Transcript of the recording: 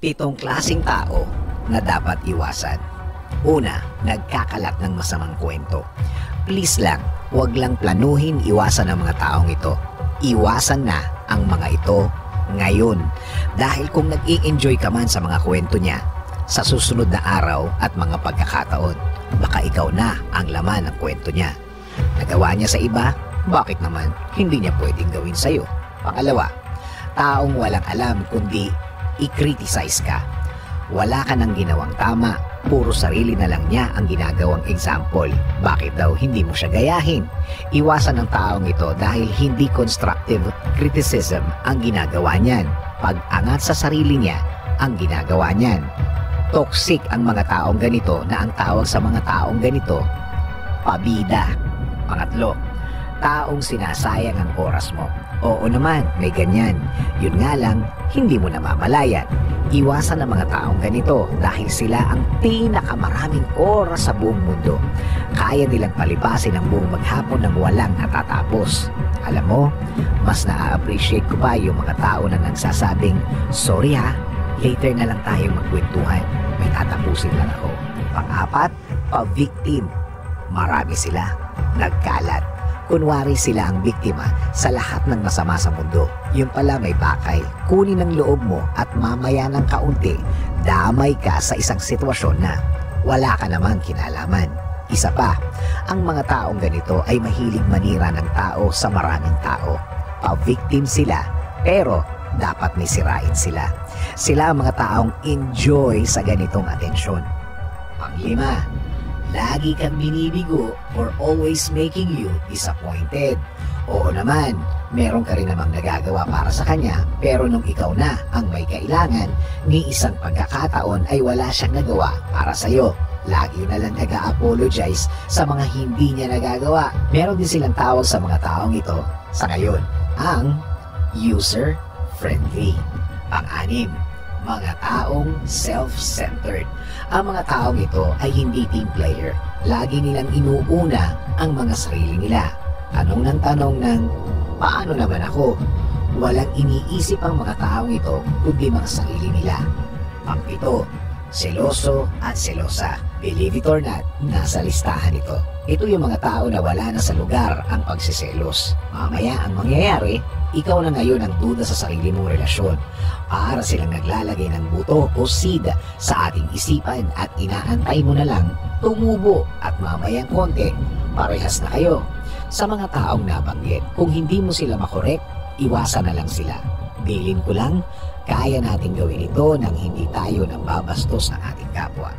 Pitong klaseng tao na dapat iwasan. Una, nagkakalat ng masamang kwento. Please lang, huwag lang planuhin iwasan ang mga taong ito. Iwasan na ang mga ito ngayon. Dahil kung nag-i-enjoy ka man sa mga kwento niya, sa susunod na araw at mga pagkakataon, baka ikaw na ang laman ng kwento niya. Nagawa niya sa iba, bakit naman hindi niya pwedeng gawin sa'yo? Pangalawa, taong walang alam kundi i-criticize ka. Wala ka nang ginawang tama, puro sarili na lang niya ang ginagawang example. Bakit daw hindi mo siya gayahin? Iwasan ng taong ito dahil hindi constructive criticism ang ginagawa niyan. Pag-angat sa sarili niya ang ginagawa niyan. Toxic ang mga taong ganito na ang tawag sa mga taong ganito, pabida. Pangatlo, taong sinasayang ang oras mo. Oo naman, may ganyan. Yun nga lang, hindi mo namamalayan. Iwasan ang mga taong ganito dahil sila ang pinakamaraming oras sa buong mundo. Kaya nilang palipasin ang buong maghapon ng walang natatapos. Alam mo, mas na-appreciate ko pa yung mga tao na nagsasabing, sorry ha, later na lang tayo magkwentuhan. May tatapusin lang ako. Pang-apat, pa-victim. Marami sila. Nagkalat. Kunwari sila ang biktima sa lahat ng masama sa mundo. Yung pala may bakay, kunin ang loob mo at mamaya ng kaunti, damay ka sa isang sitwasyon na wala ka namang kinalaman. Isa pa, ang mga taong ganito ay mahilig manira ng tao sa maraming tao. Pa-victim sila, pero dapat may sirain sila. Sila ang mga taong enjoy sa ganitong atensyon. Panglima, lagi kang binibigo or always making you disappointed. Oo naman, meron ka rin namang nagagawa para sa kanya, pero nung ikaw na ang may kailangan, ni isang pagkakataon ay wala siyang nagawa para sa'yo. Lagi na lang nag-a-apologize sa mga hindi niya nagagawa. Meron din silang tawag sa mga taong ito sa ngayon, ang user-friendly. Pang-anim, mga taong self-centered. Ang mga taong ito ay hindi team player. Lagi nilang inuuna ang mga sarili nila. Tanong ng tanong ng, paano naman ako? Walang iniisip ang mga taong ito kundi mga sarili nila. Pang-pito, seloso at selosa. Believe it or not, nasa listahan ito. Ito yung mga tao na wala na sa lugar ang pagsiselos. Mamaya ang mangyayari, ikaw na ngayon ang duda sa sarili mong relasyon. Para silang naglalagay ng buto o seed sa ating isipan at inaantay mo na lang tumubo at mamayang konti, parehas na kayo. Sa mga taong nabanggit, kung hindi mo sila makorek, iwasan na lang sila. Bilin ko lang, kaya natin gawin ito nang hindi tayo nang babastos ng ating kapwa.